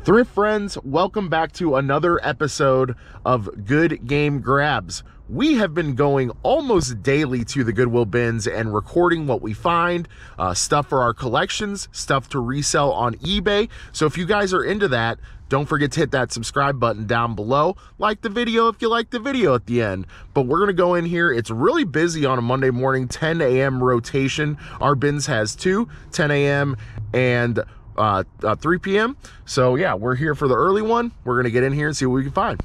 Thrift friends, welcome back to another episode of Good Game Grabs. We have been going almost daily to the Goodwill bins and recording what we find, stuff for our collections, stuff to resell on eBay. So if you guys are into that, don't forget to hit that subscribe button down below. Like the video if you like the video at the end. But we're going to go in here. It's really busy on a Monday morning, 10 a.m. rotation. Our bins has 2, 10 a.m. and 3 p.m. So yeah, we're here for the early one. We're gonna get in here and see what we can find.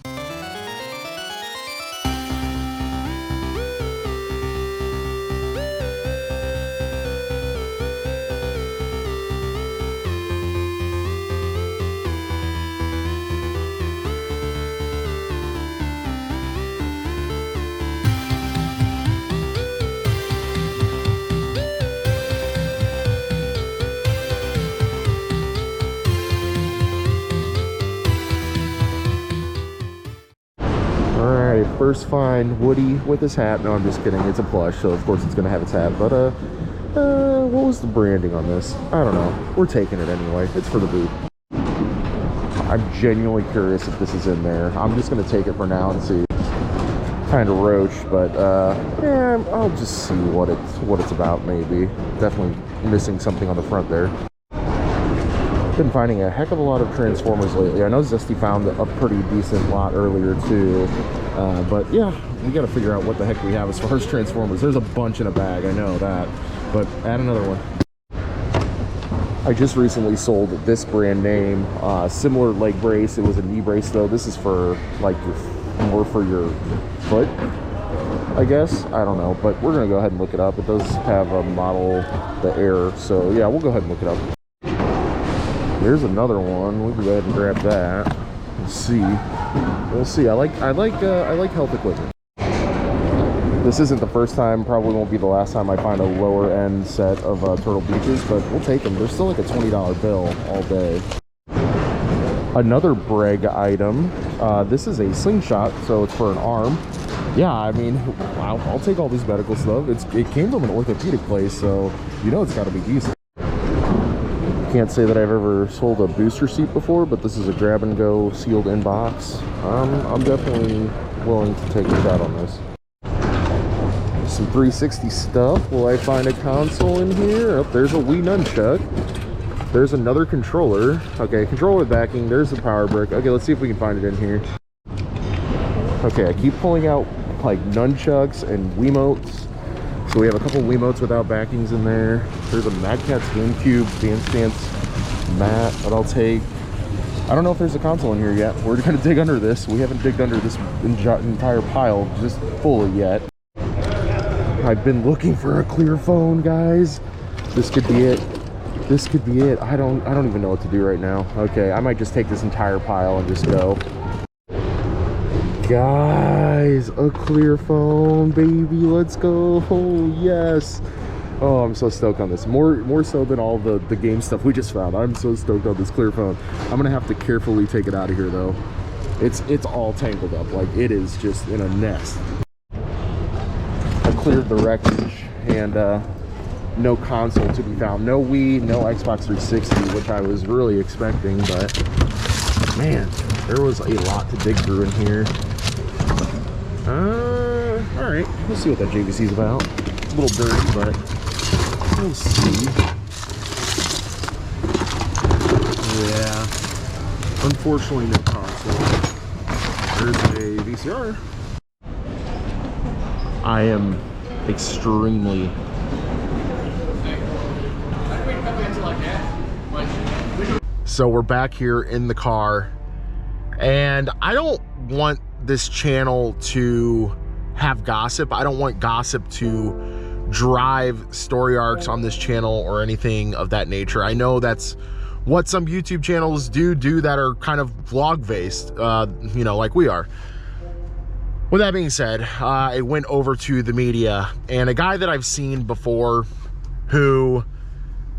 First find, Woody with his hat. No, I'm just kidding. It's a plush, so of course it's gonna have its hat. But what was the branding on this? I don't know. We're taking it anyway. It's for the boot. I'm genuinely curious if this is in there. I'm just gonna take it for now and see. Kind of roach, but yeah, I'll just see what it's about. Maybe. Definitely missing something on the front there. Been finding a heck of a lot of Transformers lately. I know Zesty found a pretty decent lot earlier too, but yeah, we got to figure out what the heck we have as far as Transformers. There's a bunch in a bag, I know that, but add another one. I just recently sold this brand name, similar leg brace. It was a knee brace though. This is for like more for your foot, I guess. I don't know, but we're gonna go ahead and look it up. It does have a model, the Air, so yeah, we'll go ahead and look it up. There's another one. We can go ahead and grab that. Let's see. We'll see. I like health equipment. This isn't the first time, probably won't be the last time I find a lower end set of Turtle Beaches, but we'll take them. They're still like a $20 bill all day. Another Breg item. This is a slingshot, so it's for an arm. Yeah, I mean, I'll take all this medical stuff. It came from an orthopedic place, so you know it's got to be decent. Can't say that I've ever sold a booster seat before, but this is a grab and go sealed in box. I'm definitely willing to take a shot on this. Some 360 stuff. Will I find a console in here? Oh, there's a Wii nunchuck. There's another controller. Okay, controller backing. There's the power brick. Okay, let's see if we can find it in here. Okay, I keep pulling out like nunchucks and Wiimotes. So we have a couple Wiimotes without backings in there. There's a Mad Catz GameCube Dance Dance mat that I'll take. I don't know if there's a console in here yet. We're gonna dig under this. We haven't digged under this entire pile just fully yet. I've been looking for a clear phone, guys. This could be it. This could be it. I don't even know what to do right now. Okay, I might just take this entire pile and just go. Guys, a clear phone, baby, let's go. Oh yes. Oh, I'm so stoked on this, more so than all the game stuff we just found. I'm so stoked on this clear phone. I'm gonna have to carefully take it out of here though. It's all tangled up, like it is just in a nest. I cleared the wreckage and no console to be found, no Wii, no Xbox 360, which I was really expecting, but man, there was a lot to dig through in here. All right, we'll see what that JVC is about. A little dirty, but we'll see. Yeah, unfortunately no console. There's a VCR. I am extremely so we're back here in the car, and I don't want this channel to have gossip. I don't want gossip to drive story arcs on this channel or anything of that nature. I know that's what some YouTube channels do that are kind of vlog based, you know, like we are. With that being said, I went over to the media, and a guy that I've seen before who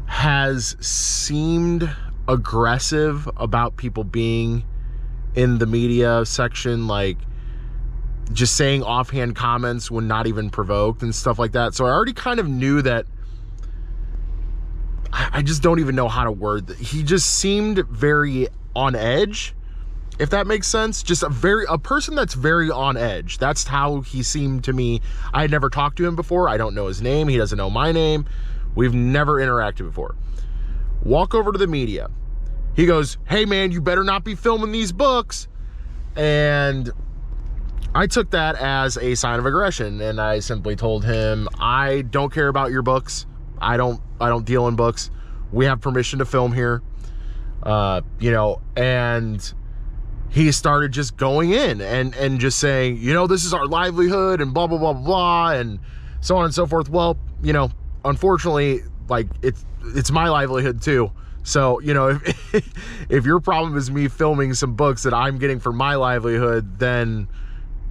has seemed aggressive about people being in the media section, like just saying offhand comments when not even provoked and stuff like that. So I already kind of knew that I just don't even know how to word that. He just seemed very on edge, if that makes sense. Just a person that's very on edge. That's how he seemed to me. I had never talked to him before. I don't know his name. He doesn't know my name. We've never interacted before. Walk over to the media. He goes, "Hey man, you better not be filming these books." And I took that as a sign of aggression, and I simply told him, "I don't care about your books. I don't deal in books. We have permission to film here." You know, and he started just going in and just saying, you know, "This is our livelihood," and blah, blah, blah, blah, and so on and so forth. Well, you know, unfortunately, like, it's my livelihood too. So, you know, if your problem is me filming some books that I'm getting for my livelihood, then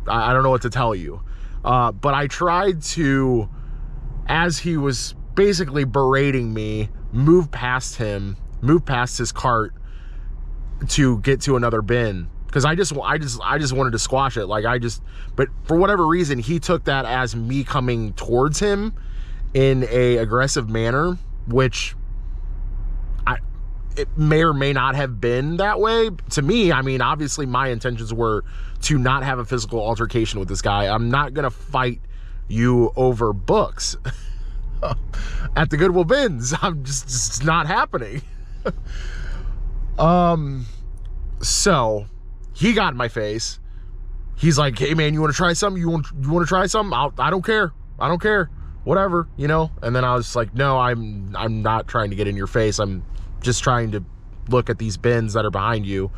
I don't know what to tell you. But I tried to, as he was basically berating me, move past him, move past his cart to get to another bin, because I just wanted to squash it. Like, but for whatever reason, he took that as me coming towards him in a aggressive manner, which it may or may not have been that way to me. I mean, obviously my intentions were to not have a physical altercation with this guy. I'm not gonna fight you over books at the Goodwill bins. I'm just, it's not happening. So he got in my face. He's like, "Hey man, you want to try something? You want to try something? I don't care. I don't care. Whatever, you know." And then I was like, "No, I'm not trying to get in your face. I'm just trying to look at these bins that are behind you,"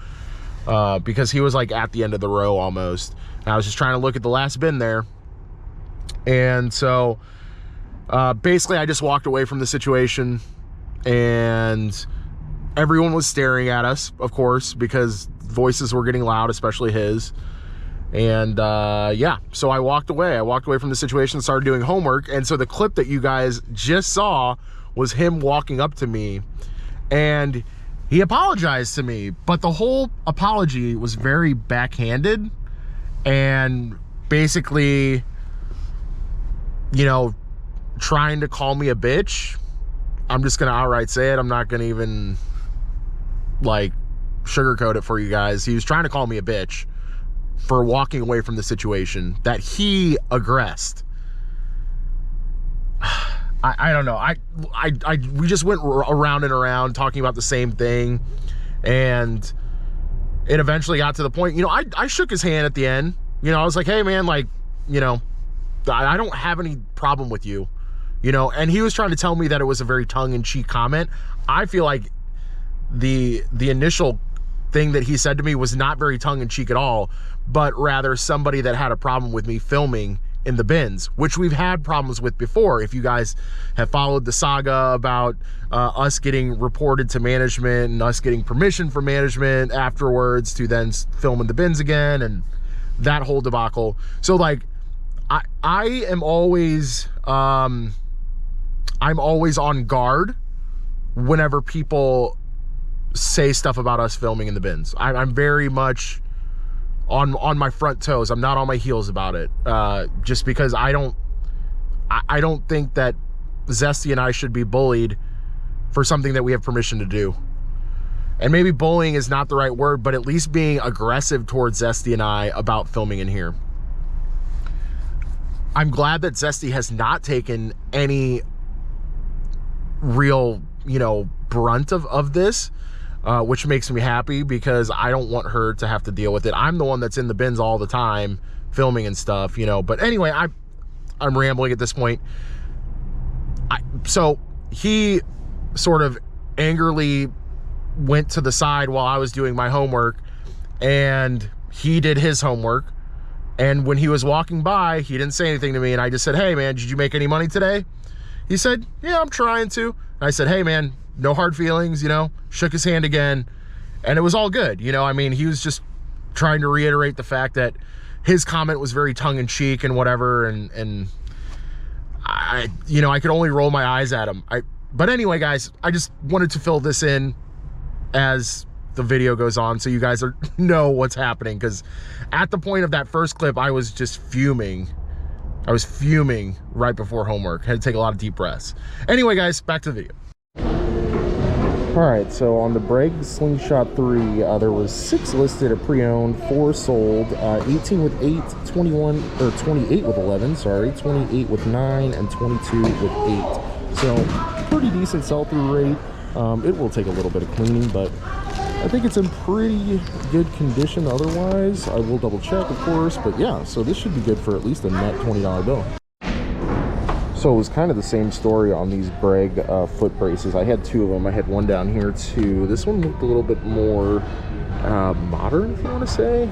because he was like at the end of the row almost. And I was just trying to look at the last bin there. And so basically I just walked away from the situation, and everyone was staring at us, of course, because voices were getting loud, especially his. And yeah, so I walked away from the situation and started doing homework. And so the clip that you guys just saw was him walking up to me, and he apologized to me, but the whole apology was very backhanded and basically, you know, trying to call me a bitch. I'm just gonna outright say it. I'm not gonna even like sugarcoat it for you guys. He was trying to call me a bitch for walking away from the situation that he aggressed. I don't know. We just went around and around talking about the same thing, and it eventually got to the point, you know, I shook his hand at the end. You know, I was like, "Hey man, like, you know, I don't have any problem with you," you know. And he was trying to tell me that it was a very tongue-in-cheek comment. I feel like the initial thing that he said to me was not very tongue-in-cheek at all, but rather somebody that had a problem with me filming in the bins, which we've had problems with before. If you guys have followed the saga about us getting reported to management and us getting permission from management afterwards to then film in the bins again, and that whole debacle. So like, I am always I'm always on guard whenever people say stuff about us filming in the bins. I'm very much on my front toes. I'm not on my heels about it, just because I don't think that Zesty and I should be bullied for something that we have permission to do. And maybe bullying is not the right word, but at least being aggressive towards Zesty and I about filming in here. I'm glad that Zesty has not taken any real, you know, brunt of this, which makes me happy, because I don't want her to have to deal with it. I'm the one that's in the bins all the time filming and stuff, you know. But anyway, I'm rambling at this point. So he sort of angrily went to the side while I was doing my homework, and he did his homework. And when he was walking by, he didn't say anything to me, and I just said, "Hey man, did you make any money today?" He said, "Yeah, I'm trying to." And I said, "Hey man, no hard feelings," you know. Shook his hand again, and it was all good, you know. I mean, he was just trying to reiterate the fact that his comment was very tongue-in-cheek and whatever, and I, you know, I could only roll my eyes at him. But anyway, guys, I just wanted to fill this in as the video goes on, so you guys know what's happening, because at the point of that first clip, I was just fuming. I was fuming right before homework. Had to take a lot of deep breaths. Anyway, guys, back to the video. All right, so on the Bragg Slingshot 3, there was 6 listed at pre-owned, 4 sold, 18 with 8, 21, or 28 with 11, sorry, 28 with 9, and 22 with 8. So, pretty decent sell-through rate. It will take a little bit of cleaning, but I think it's in pretty good condition otherwise. I will double check, of course, but yeah, so this should be good for at least a net $20 bill. So it was kind of the same story on these Bragg foot braces. I had 2 of them. I had one down here too. This one looked a little bit more modern, if you want to say.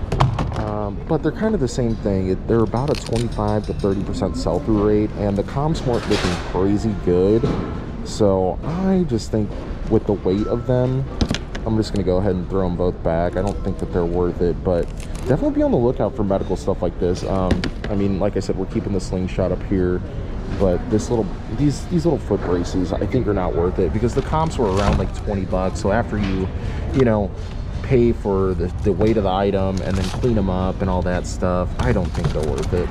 But they're kind of the same thing. They're about a 25 to 30% sell-through rate, and the comps weren't looking crazy good. So I just think with the weight of them, I'm just going to go ahead and throw them both back. I don't think that they're worth it, but definitely be on the lookout for medical stuff like this. I mean, like I said, we're keeping the Slingshot up here. But these little foot braces, I think, are not worth it because the comps were around like 20 bucks. So after you know, pay for the weight of the item and then clean them up and all that stuff, I don't think they're worth it.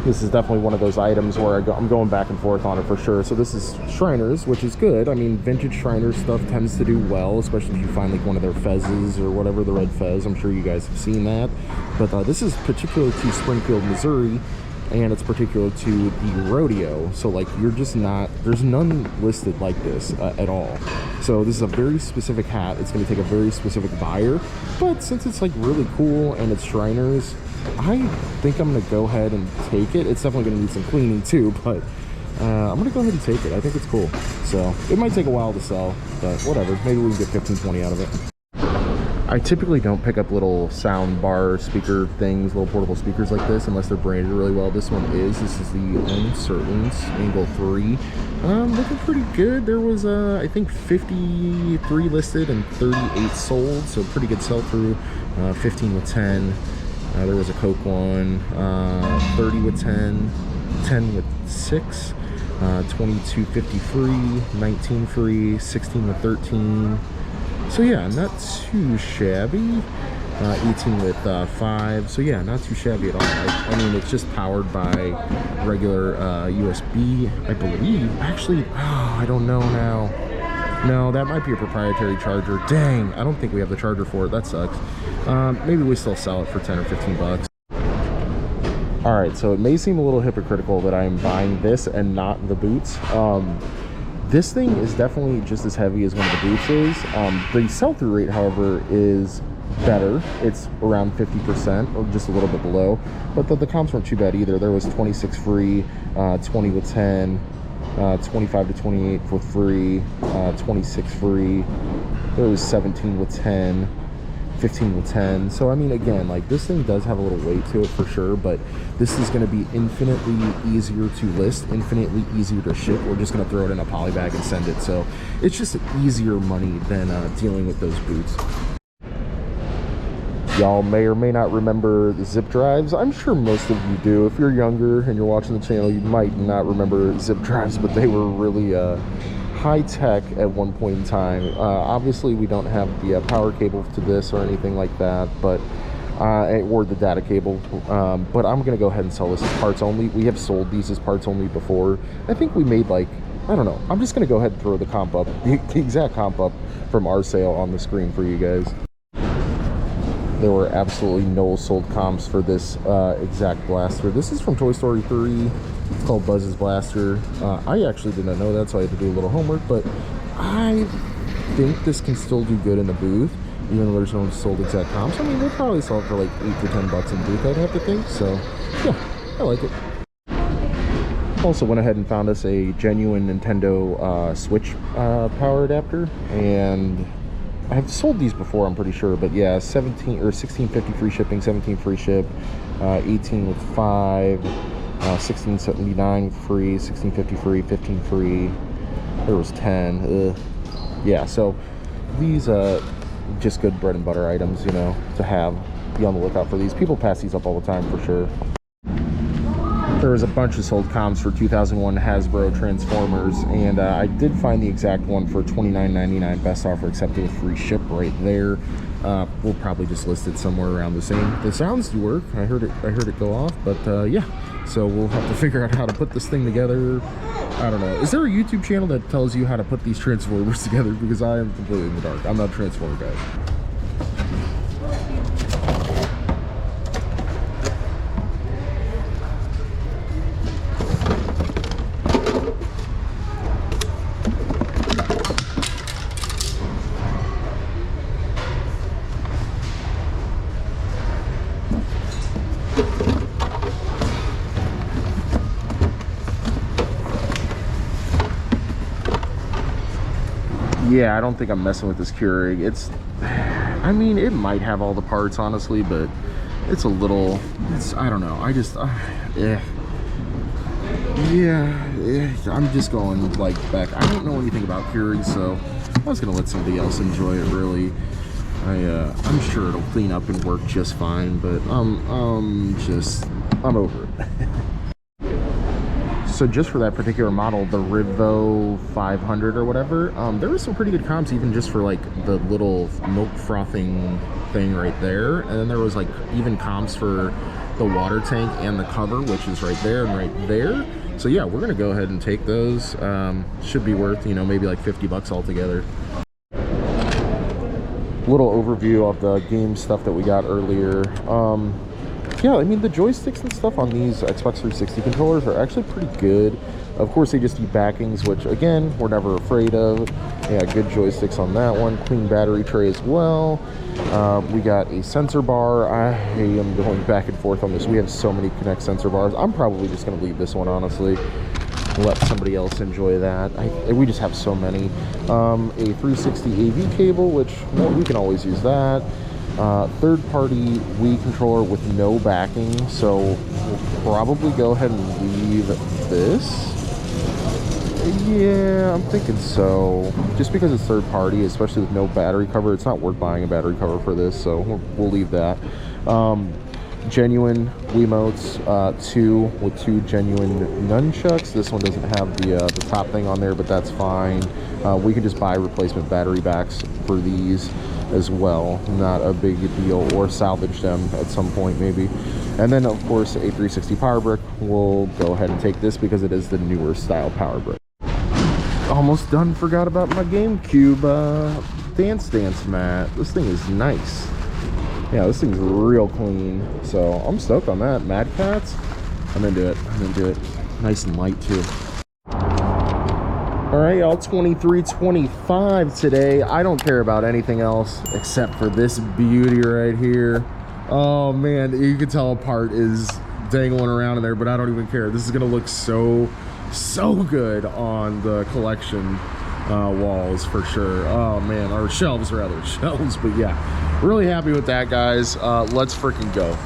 This is definitely one of those items where I'm going back and forth on it for sure. So this is Shriners, which is good. I mean, vintage Shriners stuff tends to do well, especially if you find like one of their fezzes or whatever, the red fez. I'm sure you guys have seen that. But this is particular to Springfield, Missouri. And it's particular to the rodeo, so like you're just not, there's none listed like this at all. So this is a very specific hat. It's going to take a very specific buyer, but since it's like really cool and it's Shriners, I think I'm going to go ahead and take it. It's definitely going to need some cleaning too, but I'm going to go ahead and take it. I think it's cool. So it might take a while to sell, but whatever, maybe we can get 15-20 out of it. I typically don't pick up little sound bar speaker things, little portable speakers like this, unless they're branded really well. This one is. This is the Uncertains Angle 3. Looking pretty good. There was, I think, 53 listed and 38 sold, so pretty good sell-through. 15 with 10. There was a Coke one. 30 with 10. 10 with 6. 22.50 free. 19 free. 16 with 13. So yeah, not too shabby. 18 with 5. So yeah, not too shabby at all. I mean, it's just powered by regular USB, I believe. Actually, I don't know now. No, that might be a proprietary charger. Dang, I don't think we have the charger for it. That sucks. Maybe we still sell it for 10 or 15 bucks. All right, so it may seem a little hypocritical that I'm buying this and not the boots. This thing is definitely just as heavy as one of the boots is. The sell-through rate, however, is better. It's around 50% or just a little bit below. But the comps weren't too bad either. There was 26 free, 20 with 10, 25 to 28 for free, 26 free. There was 17 with 10. 15 with 10. So I mean, again, like this thing does have a little weight to it for sure, but this is going to be infinitely easier to list, infinitely easier to ship. We're just going to throw it in a poly bag and send it. So it's just easier money than dealing with those boots. Y'all may or may not remember the zip drives. I'm sure most of you do. If you're younger and you're watching the channel, you might not remember zip drives, but they were really high tech at one point in time. Obviously we don't have the power cable to this or anything like that, but or the data cable, but I'm gonna go ahead and sell this as parts only. We have sold these as parts only before. I think we made like, I don't know, I'm just gonna go ahead and throw the comp up, the exact comp up from our sale on the screen for you guys. There were absolutely no sold comps for this exact blaster. This is from Toy Story 3. It's called Buzz's Blaster. I actually did not know that, so I had to do a little homework, but I think this can still do good in the booth, even though there's no sold exact comps. I mean, we'll probably sell it for like 8 to 10 bucks in booth, I'd have to think. So yeah, I like it. Also went ahead and found us a genuine Nintendo Switch power adapter, and I've sold these before, I'm pretty sure, but yeah, 17 or 16.50 free shipping, 17 free ship, 18 with 5, 16.79 free, 16.50 free, 15 free. There was 10. Yeah, so these just good bread and butter items, you know, to have. Be on the lookout for these. People pass these up all the time for sure. There was a bunch of sold comps for 2001 Hasbro Transformers, and I did find the exact one for $29.99, best offer accepted with free ship right there. We'll probably just list it somewhere around the same. The sounds do work. I heard it go off, but yeah. So we'll have to figure out how to put this thing together. I don't know. Is there a YouTube channel that tells you how to put these transformers together? Because I am completely in the dark. I'm not a transformer guy. Yeah, I don't think I'm messing with this Keurig. It's, I mean, it might have all the parts, honestly, but it's a little, I don't know. I just, I'm just going, like, back. I don't know anything about Keurig, so I was going to let somebody else enjoy it, really. I'm sure it'll clean up and work just fine, but I'm over it. So just for that particular model, the Rivo 500 or whatever, there was some pretty good comps, even just for like the little milk frothing thing right there. And then there was like even comps for the water tank and the cover, which is right there and right there. So yeah, we're gonna go ahead and take those. Should be worth, you know, maybe like 50 bucks altogether. Little overview of the game stuff that we got earlier. Yeah, I mean, the joysticks and stuff on these Xbox 360 controllers are actually pretty good. Of course, they just need backings, which, again, we're never afraid of. Yeah, good joysticks on that one. Clean battery tray as well. We got a sensor bar. I am going back and forth on this. We have so many Kinect sensor bars. I'm probably just going to leave this one, honestly. Let somebody else enjoy that. We just have so many. A 360 AV cable, which, well, we can always use that. Third-party Wii controller with no backing, so we'll probably go ahead and leave this. Yeah, I'm thinking so. Just because it's third-party, especially with no battery cover, it's not worth buying a battery cover for this, so we'll leave that. Genuine Wiimotes, two with two genuine nunchucks. This one doesn't have the top thing on there, but that's fine. We can just buy replacement battery backs for these as well, not a big deal, or salvage them at some point maybe. And then of course a 360 power brick. We'll go ahead and take this because it is the newer style power brick. Almost done, forgot about my GameCube dance mat. This thing is nice. Yeah, this thing's real clean, so I'm stoked on that. Mad Catz, I'm into it. Nice and light too. All right, y'all, 2325 today. I don't care about anything else except for this beauty right here. Oh man, you can tell a part is dangling around in there, but I don't even care. This is gonna look so good on the collection walls for sure. Oh man, or shelves rather, shelves. But yeah, really happy with that, guys. Let's freaking go.